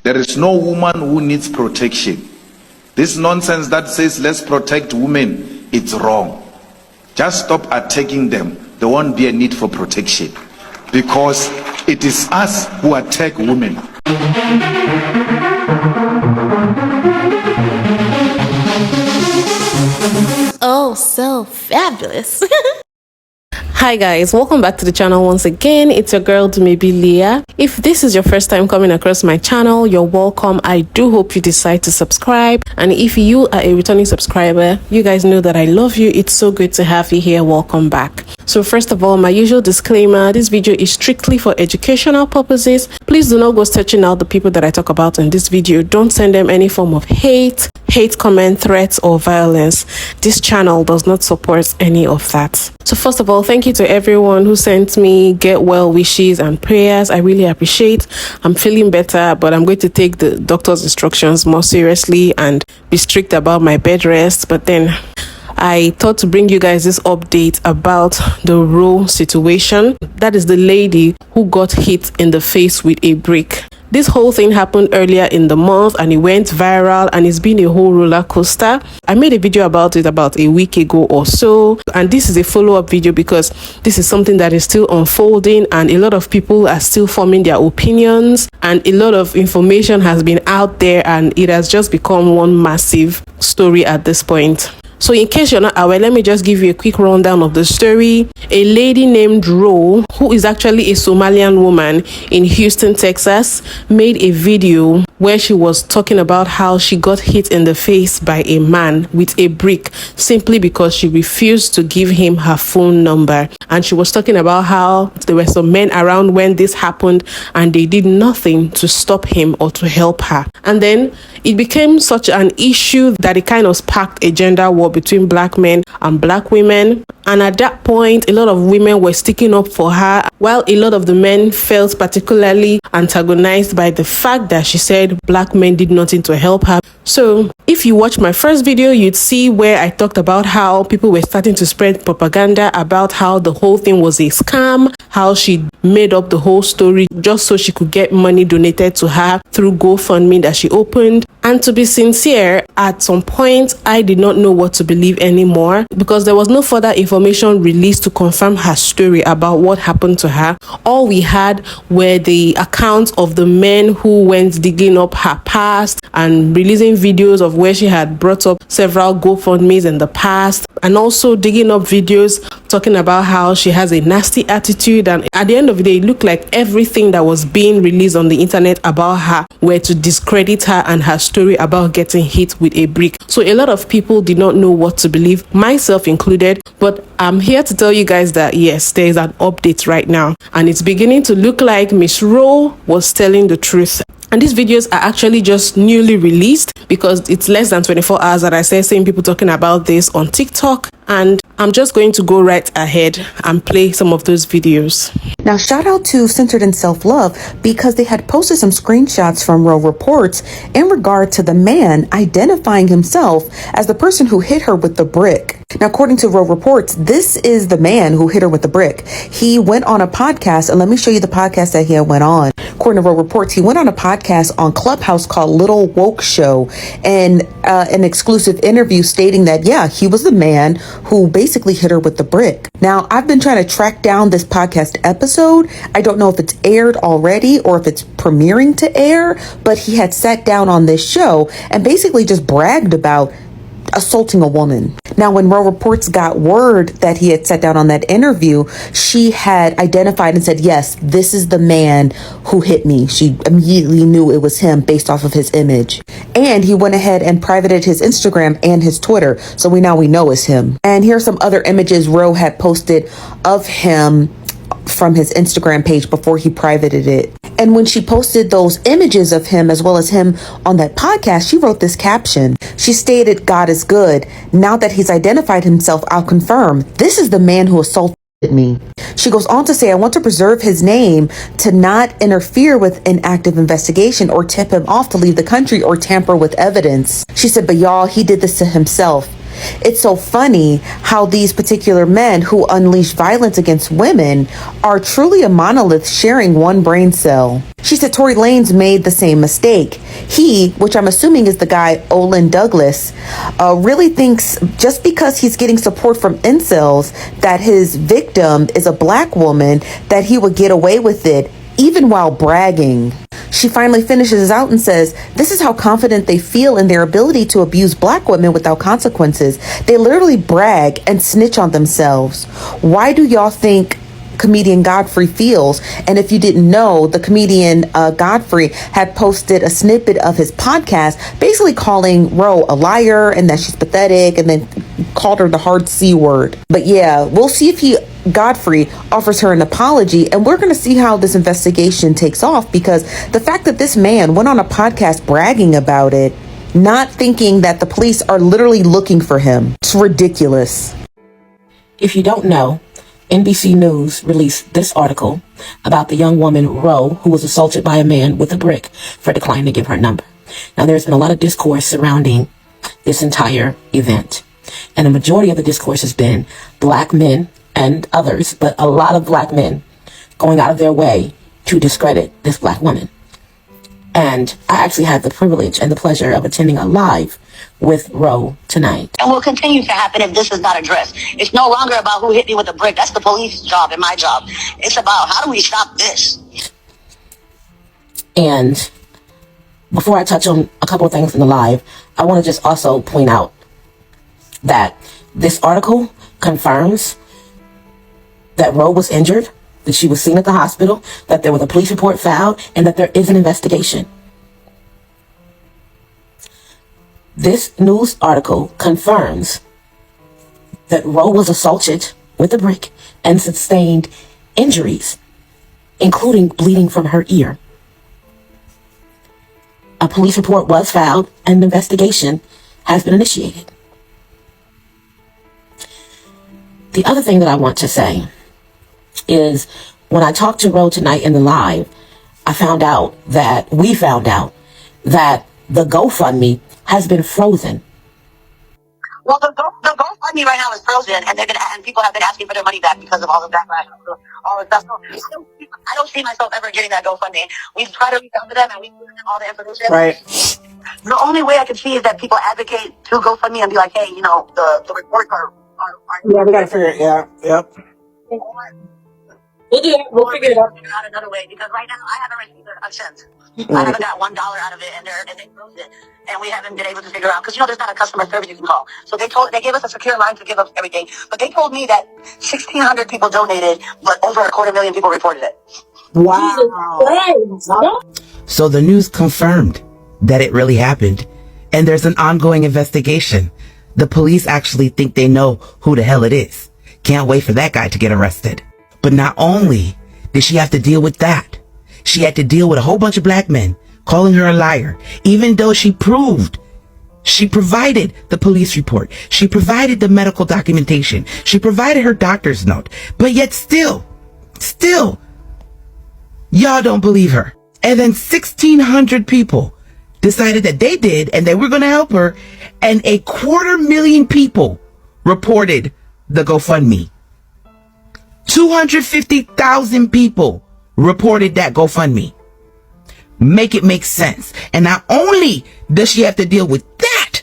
There is no woman who needs protection. This nonsense that says let's protect women, it's wrong. Just stop attacking them. There won't be a need for protection, because it is us who attack women. Oh, so fabulous. Hi guys, welcome back to the channel once again. It's your girl Dumebi Leah. If this is your first time coming across my channel, you're welcome. I do hope you decide to subscribe, and if you are a returning subscriber, you guys know that I love you. It's so good to have you here. Welcome back. So first of all, my usual disclaimer, this video is strictly for educational purposes. Please do not go searching out the people that I talk about in this video. Don't send them any form of hate comment, threats, or violence. This channel does not support any of that. So first of all, thank you to everyone who sent me get well wishes and prayers. I really appreciate. I'm feeling better, but I'm going to take the doctor's instructions more seriously and be strict about my bed rest. But then I thought to bring you guys this update about the RHO situation. That is the lady who got hit in the face with a brick. This whole thing happened earlier in the month and it went viral, and it's been a whole roller coaster. I made a video about it about a week ago or so, and this is a follow-up video because this is something that is still unfolding and a lot of people are still forming their opinions, and a lot of information has been out there and it has just become one massive story at this point. So in case you're not aware, let me just give you a quick rundown of the story. A lady named RHO, who is actually a Somalian woman in Houston, Texas, made a video where she was talking about how she got hit in the face by a man with a brick simply because she refused to give him her phone number. And she was talking about how there were some men around when this happened and they did nothing to stop him or to help her. And then it became such an issue that it kind of sparked a gender war between black men and black women. And at that point, a lot of women were sticking up for her, while a lot of the men felt particularly antagonized by the fact that she said black men did nothing to help her. So if you watch my first video, you'd see where I talked about how people were starting to spread propaganda about how the whole thing was a scam, how she made up the whole story just so she could get money donated to her through GoFundMe that she opened. And to be sincere, at some point, I did not know what to believe anymore because there was no further information released to confirm her story about what happened to her. All we had were the accounts of the men who went digging up her past and releasing videos of where she had brought up several GoFundMes in the past, and also digging up videos talking about how she has a nasty attitude. And at the end of the day, it looked like everything that was being released on the internet about her were to discredit her and her story about getting hit with a brick. So a lot of people did not know what to believe, myself included. But I'm here to tell you guys that yes, there is an update right now, and it's beginning to look like Miss RHO was telling the truth. And these videos are actually just newly released because it's less than 24 hours that I started seeing people talking about this on TikTok. And I'm just going to go right ahead and play some of those videos. Now, shout out to Centered in Self-Love because they had posted some screenshots from RHO Reports in regard to the man identifying himself as the person who hit her with the brick. Now, according to RHO Reports, this is the man who hit her with the brick. He went on a podcast, and let me show you the podcast that he went on. According to RHO Reports, he went on a podcast on Clubhouse called Little Woke Show, and an exclusive interview stating that, yeah, he was the man who basically hit her with the brick. Now, I've been trying to track down this podcast episode. I don't know if it's aired already or if it's premiering to air, but he had sat down on this show and basically just bragged about assaulting a woman. Now, when RHO Reports got word that he had sat down on that interview, she had identified and said, yes, this is the man who hit me. She immediately knew it was him based off of his image. And he went ahead and privated his Instagram and his Twitter. So we know it's him. And here's some other images RHO had posted of him from his Instagram page before he privated it. And when she posted those images of him as well as him on that podcast, she wrote this caption. She stated, "God is good. Now that he's identified himself, I'll confirm. This is the man who assaulted me." She goes on to say, "I want to preserve his name to not interfere with an active investigation or tip him off to leave the country or tamper with evidence." She said, "But y'all, he did this to himself. It's so funny how these particular men who unleash violence against women are truly a monolith sharing one brain cell. She said Tory Lanez made the same mistake. He, which I'm assuming is the guy Olin Douglas, really thinks just because he's getting support from incels that his victim is a black woman, that he would get away with it, even while bragging. She finally finishes out and says, this is how confident they feel in their ability to abuse black women without consequences. They literally brag and snitch on themselves. Why do y'all think comedian Godfrey feels? And if you didn't know, the comedian Godfrey had posted a snippet of his podcast basically calling Ro a liar and that she's pathetic, and then called her the hard C word. But yeah, we'll see if Godfrey offers her an apology, and we're going to see how this investigation takes off, because the fact that this man went on a podcast bragging about it, not thinking that the police are literally looking for him, it's ridiculous. If you don't know, NBC News released this article about the young woman, Ro, who was assaulted by a man with a brick for declining to give her number. Now, there's been a lot of discourse surrounding this entire event, and a majority of the discourse has been black men and others, but a lot of black men going out of their way to discredit this black woman. And I actually had the privilege and the pleasure of attending a live with Ro tonight. And will continue to happen if this is not addressed. It's no longer about who hit me with a brick. That's the police job and my job. It's about how do we stop this? And before I touch on a couple of things in the live, I want to just also point out that this article confirms that Ro was injured, that she was seen at the hospital, that there was a police report filed, and that there is an investigation. This news article confirms that Ro was assaulted with a brick and sustained injuries, including bleeding from her ear. A police report was filed and an investigation has been initiated. The other thing that I want to say is when I talked to Ro tonight in the live, we found out that the GoFundMe has been frozen. Well, the GoFundMe right now is frozen, and people have been asking for their money back because of all the backlash, all the stuff. So I don't see myself ever getting that GoFundMe. We've tried to reach out to them, and we've given them all the information. Right. The only way I can see is that people advocate to GoFundMe and be like, hey, the reports are Yeah, we gotta figure it. Yeah. Yep. We'll do it. We'll figure it out. Figure out another way, because right now I haven't received a cent. I haven't got $1 out of it, and they closed it, and we haven't been able to figure out, because there's not a customer service you can call. So they gave us a secure line to give us everything, but they told me that 1,600 people donated, but over 250,000 people reported it. Wow. So the news confirmed that it really happened, and there's an ongoing investigation. The police actually think they know who the hell it is. Can't wait for that guy to get arrested. But not only did she have to deal with that, she had to deal with a whole bunch of black men calling her a liar, even though she provided the police report, she provided the medical documentation, she provided her doctor's note, but yet still, y'all don't believe her. And then 1,600 people decided that they did and they were going to help her, and 250,000 people reported the GoFundMe. 250,000 people reported that GoFundMe. Make it make sense. And not only does she have to deal with that,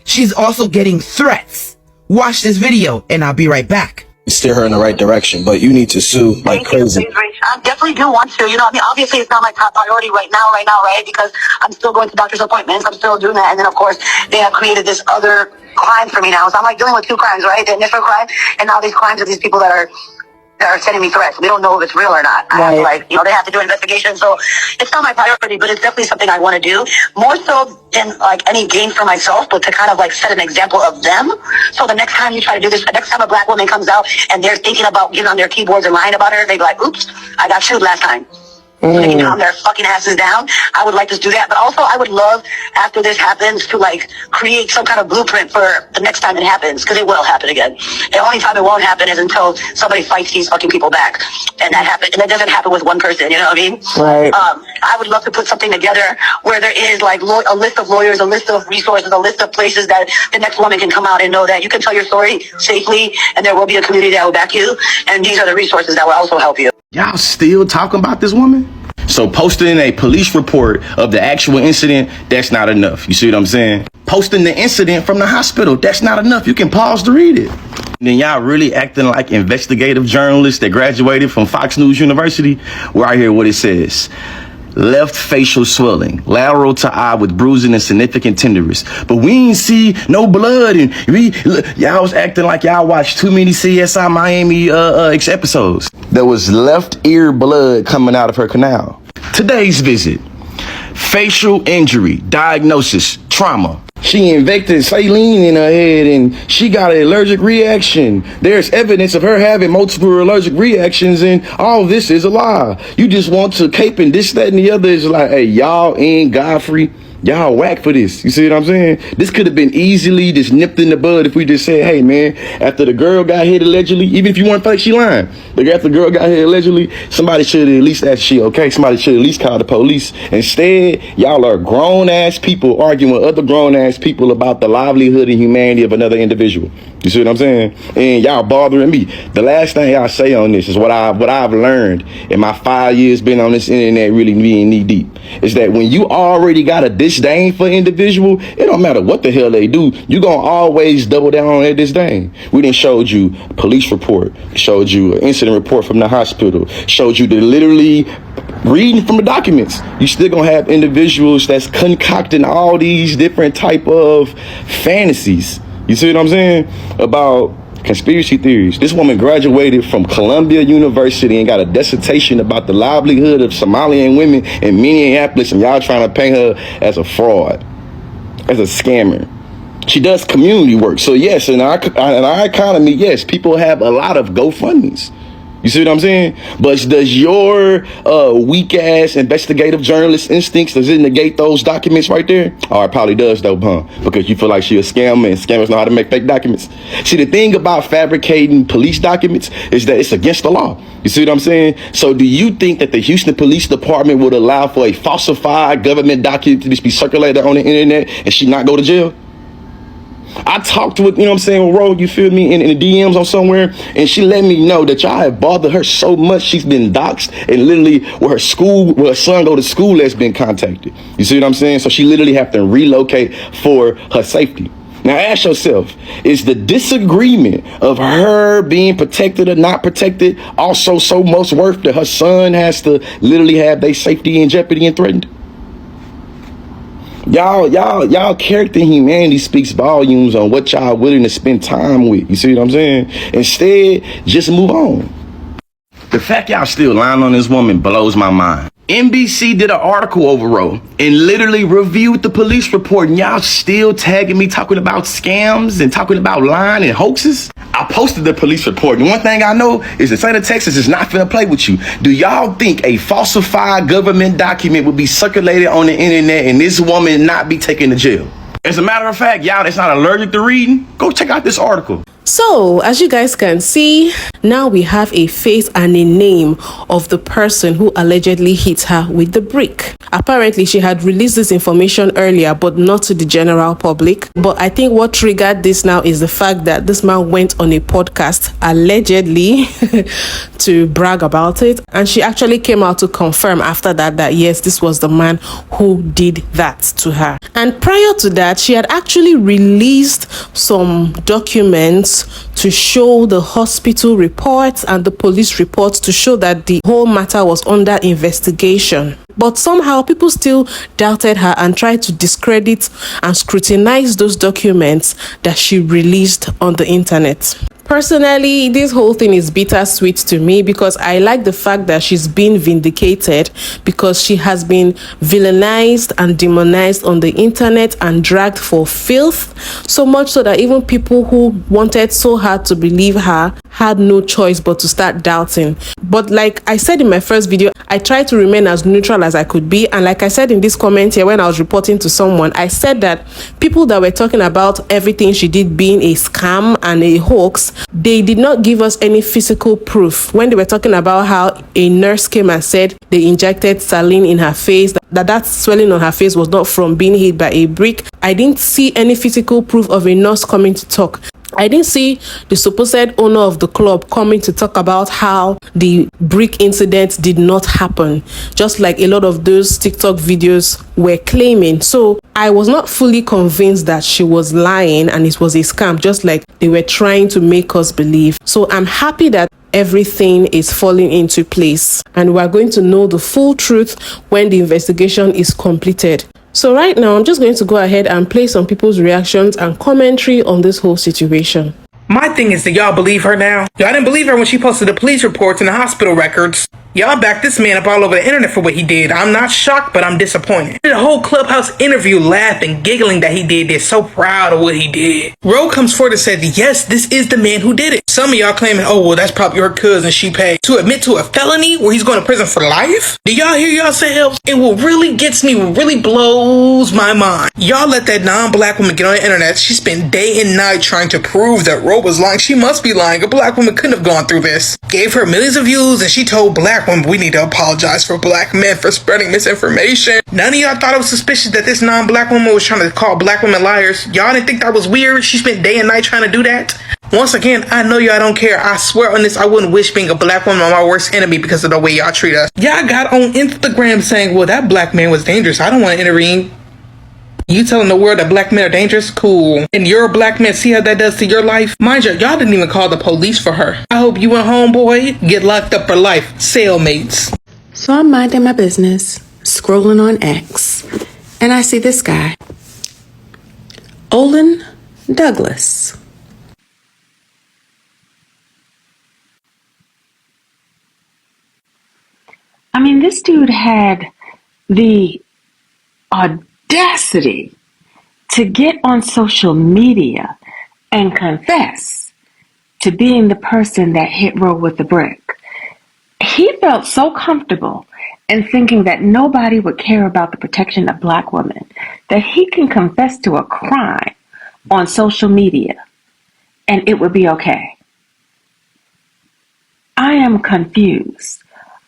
she's also getting threats. Watch this video and I'll be right back. Steer her in the right direction, but you need to sue like crazy. I definitely do want to. Obviously it's not my top priority right now, right? Because I'm still going to doctor's appointments. I'm still doing that. And then, of course, they have created this other crime for me now. So I'm like dealing with two crimes, right? The initial crime, and now these crimes of these people that are sending me threats. We don't know if it's real or not. I have to, they have to do an investigation. So it's not my priority, but it's definitely something I want to do. More so than any gain for myself, but to kind of set an example of them. So the next time you try to do this, the next time a black woman comes out and they're thinking about getting on their keyboards and lying about her, they be like, oops, I got sued last time. so they can calm their fucking asses down. I would like to do that. But also, I would love, after this happens, to like create some kind of blueprint for the next time it happens, because it will happen again. The only time it won't happen is until somebody fights these fucking people back. And that doesn't happen with one person, you know what I mean? Right. I would love to put something together where there is like a list of lawyers, a list of resources, a list of places that the next woman can come out and know that you can tell your story safely, and there will be a community that will back you. And these are the resources that will also help you. Y'all still talking about this woman? So posting a police report of the actual incident, that's not enough. You see what I'm saying? Posting the incident from the hospital, that's not enough. You can pause to read it. And then y'all really acting like investigative journalists that graduated from Fox News University. Where I hear what it says. Left facial swelling, lateral to eye with bruising and significant tenderness. But we ain't see no blood, and y'all was acting like y'all watched too many CSI Miami episodes. There was left ear blood coming out of her canal. Today's visit: facial injury, diagnosis, trauma. She injected saline in her head and she got an allergic reaction. There's evidence of her having multiple allergic reactions, and all this is a lie. You just want to cape and this, that, and the other. Is like, hey, y'all ain't Godfrey. Y'all whack for this. You see what I'm saying? This could have been easily just nipped in the bud if we just said, hey, man, after the girl got hit allegedly, even if you weren't like she lying, like after the girl got hit allegedly, somebody should have at least asked, she okay? Somebody should at least call the police. Instead, y'all are grown-ass people arguing with other grown-ass people about the livelihood and humanity of another individual. You see what I'm saying? And y'all bothering me. The last thing y'all say on this is what I've learned in my 5 years being on this internet, really being knee deep, is that when you already got a disdain for individual, it don't matter what the hell they do, you gonna always double down on that disdain. We done showed you a police report, showed you an incident report from the hospital, showed you the literally reading from the documents. You still gonna have individuals that's concocting all these different type of fantasies. You see what I'm saying? About conspiracy theories. This woman graduated from Columbia University and got a dissertation about the livelihood of Somalian women in Minneapolis, and y'all trying to paint her as a fraud, as a scammer. She does community work. So yes, in our economy, yes, people have a lot of GoFundMes. You see what I'm saying? But does your weak-ass investigative journalist instincts, does it negate those documents right there? Oh, it probably does, though, huh? Because you feel like she a scammer, and scammers know how to make fake documents. See, the thing about fabricating police documents is that it's against the law. You see what I'm saying? So do you think that the Houston Police Department would allow for a falsified government document to just be circulated on the internet and she not go to jail? I talked with, you know what I'm saying, Ro, you feel me, in the DMs on somewhere, and she let me know that y'all have bothered her so much she's been doxxed, and literally where her son go to school has been contacted. You see what I'm saying? So she literally have to relocate for her safety. Now ask yourself, is the disagreement of her being protected or not protected also so much worth that her son has to literally have their safety in jeopardy and threatened? Y'all character and humanity speaks volumes on what y'all willing to spend time with. You see what I'm saying? Instead, just move on. The fact y'all still lying on this woman blows my mind. NBC did an article over RHO and literally reviewed the police report, and y'all still tagging me talking about scams and talking about lying and hoaxes? I posted the police report, and one thing I know is the state of Texas is not finna play with you. Do y'all think a falsified government document would be circulated on the internet and this woman not be taken to jail? As a matter of fact, y'all that's not allergic to reading, go check out this article. So, as you guys can see, now we have a face and a name of the person who allegedly hit her with the brick. Apparently, she had released this information earlier, but not to the general public. But I think what triggered this now is the fact that this man went on a podcast, allegedly, to brag about it. And she actually came out to confirm after that yes, this was the man who did that to her. And prior to that, she had actually released some documents to show the hospital reports and the police reports to show that the whole matter was under investigation. But somehow people still doubted her and tried to discredit and scrutinize those documents that she released on the internet. Personally, this whole thing is bittersweet to me because I like the fact that she's been vindicated because she has been villainized and demonized on the internet and dragged for filth, so much so that even people who wanted so hard to believe her had no choice but to start doubting. But like I said in my first video, I tried to remain as neutral as I could be, and like I said in this comment here when I was reporting to someone, I said that people that were talking about everything she did being a scam and a hoax, they did not give us any physical proof. When they were talking about how a nurse came and said they injected saline in her face, that swelling on her face was not from being hit by a brick, I didn't see any physical proof of a nurse coming to talk. I didn't see the supposed owner of the club coming to talk about how the brick incident did not happen, just like a lot of those TikTok videos were claiming. So I was not fully convinced that she was lying and it was a scam, just like they were trying to make us believe. So I'm happy that everything is falling into place and we're going to know the full truth when the investigation is completed. So right now, I'm just going to go ahead and play some people's reactions and commentary on this whole situation. My thing is that y'all believe her now? Y'all didn't believe her when she posted the police reports and the hospital records. Y'all backed this man up all over the internet for what he did. I'm not shocked, but I'm disappointed. He did a whole Clubhouse interview laughing, giggling that he did this, so proud of what he did. RHO comes forward and said, yes, this is the man who did it. Some of y'all claiming, oh, well, that's probably her cousin she paid. To admit to a felony where he's going to prison for life? Do y'all hear yourselves? And what really gets me, what really blows my mind, y'all let that non-black woman get on the internet. She spent day and night trying to prove that RHO was lying. She must be lying. A black woman couldn't have gone through this. Gave her millions of views and she told black women, we need to apologize for black men for spreading misinformation. None of y'all thought it was suspicious that this non-black woman was trying to call black women liars. Y'all didn't think that was weird? She spent day and night trying to do that? Once again, I know y'all don't care. I swear on this, I wouldn't wish being a black woman on my worst enemy because of the way y'all treat us. Y'all got on Instagram saying, well, that black man was dangerous. I don't want to intervene. You telling the world that black men are dangerous? Cool. And you're a black man, see how that does to your life? Mind you, y'all didn't even call the police for her. I hope you and homeboy get locked up for life. Cellmates. So I'm minding my business, scrolling on X, and I see this guy, Olin Douglas. I mean, this dude had the audacity to get on social media and confess to being the person that hit RHO with the brick. He felt so comfortable in thinking that nobody would care about the protection of black women that he can confess to a crime on social media and it would be okay. I am confused.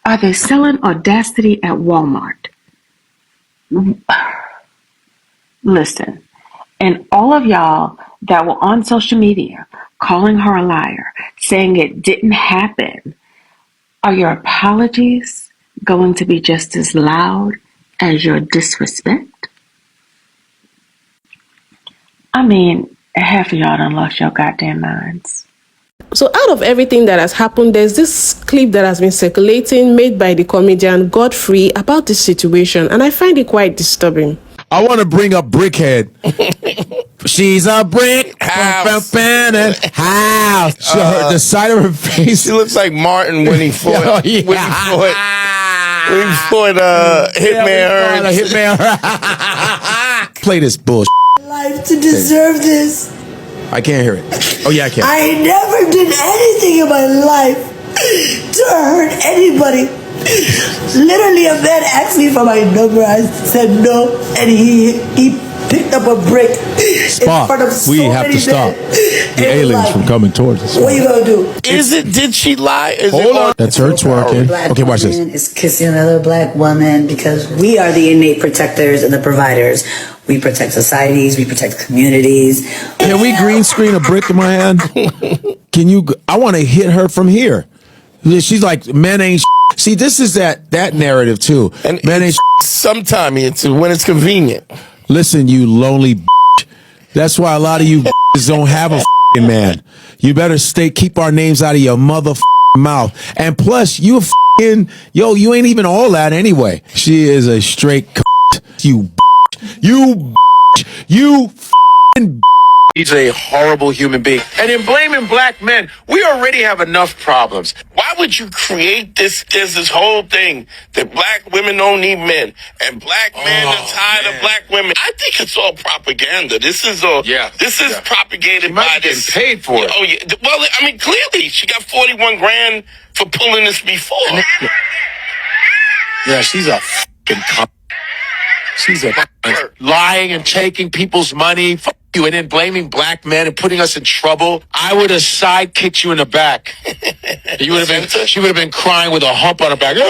Are they selling audacity at Walmart? Listen, and all of y'all that were on social media calling her a liar, saying it didn't happen, are your apologies going to be just as loud as your disrespect? I mean, half of y'all done lost your goddamn minds. So out of everything that has happened, there's this clip that has been circulating made by the comedian Godfrey about this situation, and I find it quite disturbing. I want to bring up Brickhead. She's a brick house. The side of her face. She looks like Martin when he fought. When he fought Hitman. Play this bullshit. Life to deserve this. I can't hear it. Oh yeah, I can. I never did anything in my life to hurt anybody. Literally, a man asked me for my number. I said no, and he picked up a brick in front of so we have to stop the aliens from coming towards us. What are you gonna do? Did she lie? Hold on. That's her twerking. Okay, watch this. Is kissing another black woman because we are the innate protectors and the providers. We protect societies. We protect communities. Can we green screen a brick in my hand? Can you? I want to hit her from here. She's like, men ain't. See, this is that narrative too. And men ain't. Sometime into when it's convenient. Listen, you lonely. That's why a lot of you don't have a man. You better keep our names out of your mother mouth. And plus, you ain't even all that anyway. She is a straight. You. He's a horrible human being. And in blaming black men, we already have enough problems. Why would you create this? There's this whole thing that black women don't need men and black men are tired of black women. I think it's all propaganda. This is all. This is propagated by this. Paid for it. Oh yeah. Well, I mean, clearly she got 41 grand for pulling this before. Yeah, she's a fucking cunt. She's a lying and taking people's money. Fuck you, and then blaming black men and putting us in trouble. I would have sidekicked you in the back. You would have been. She would have been crying with a hump on her back. He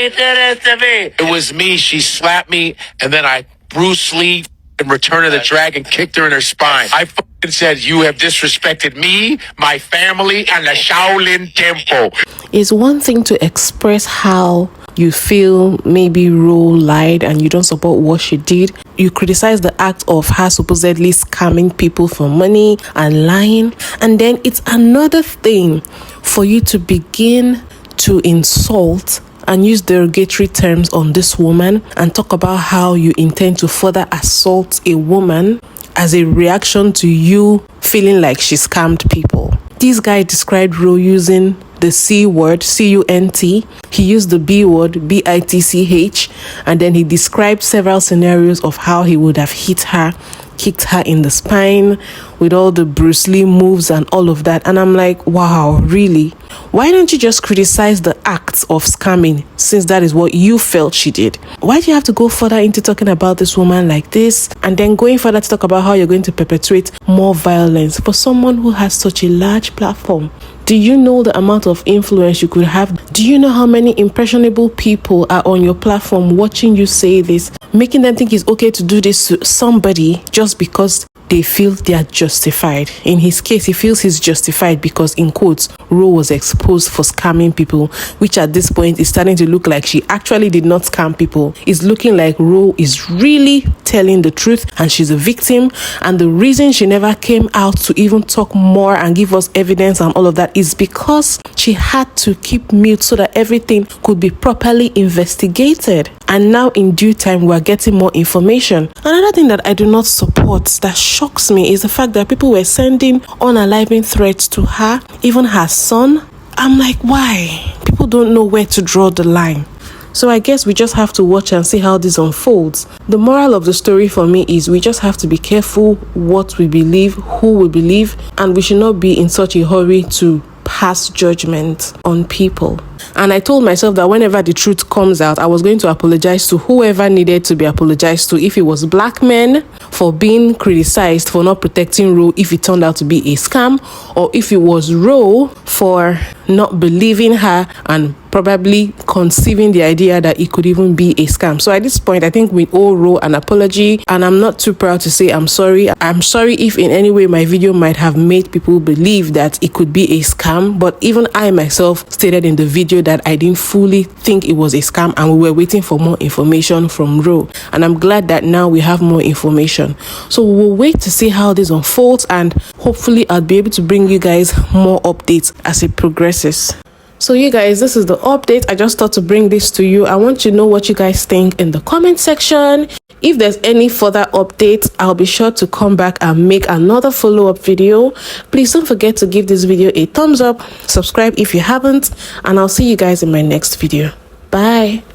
did this to me. It was me. She slapped me, and then I Bruce Lee in Return of the Dragon kicked her in her spine. I fucking said, "You have disrespected me, my family, and the Shaolin Temple." It's one thing to express how you feel maybe Ro lied and you don't support what she did. You criticize the act of her supposedly scamming people for money and lying. And then it's another thing for you to begin to insult and use derogatory terms on this woman and talk about how you intend to further assault a woman as a reaction to you feeling like she scammed people. This guy described Ro using the C word, C-U-N-T. He used the B word, B-I-T-C-H. And then he described several scenarios of how he would have hit her, kicked her in the spine with all the Bruce Lee moves and all of that. And I'm like, wow, really? Why don't you just criticize the act of scamming, since that is what you felt she did? Why do you have to go further into talking about this woman like this and then going further to talk about how you're going to perpetuate more violence for someone who has such a large platform? Do you know the amount of influence you could have? Do you know how many impressionable people are on your platform watching you say this, making them think it's okay to do this to somebody just because they feel they are justified? In his case, he feels he's justified because, in quotes, Ro was exposed for scamming people, which at this point is starting to look like she actually did not scam people. It's looking like Ro is really telling the truth and she's a victim. And the reason she never came out to even talk more and give us evidence and all of that is because she had to keep mute so that everything could be properly investigated. And now in due time, we're getting more information. Another thing that I do not support that shocks me is the fact that people were sending unaliving threats to her, even her son. I'm like, why? People don't know where to draw the line. So I guess we just have to watch and see how this unfolds. The moral of the story for me is we just have to be careful what we believe, who we believe, and we should not be in such a hurry to pass judgment on people. And I told myself that whenever the truth comes out, I was going to apologize to whoever needed to be apologized to. If it was black men for being criticized for not protecting Ro if it turned out to be a scam, or if it was Ro for not believing her and probably conceiving the idea that it could even be a scam. So at this point, I think we owe Ro an apology, and I'm not too proud to say I'm sorry. I'm sorry if in any way my video might have made people believe that it could be a scam, but even I myself stated in the video that I didn't fully think it was a scam and we were waiting for more information from Ro. And I'm glad that now we have more information. So we'll wait to see how this unfolds, and hopefully I'll be able to bring you guys more updates as it progresses. So you guys, this is the update. I just thought to bring this to you. I want to know what you guys think in the comment section. If there's any further updates, I'll be sure to come back and make another follow-up video. Please don't forget to give this video a thumbs up, subscribe if you haven't, and I'll see you guys in my next video. Bye.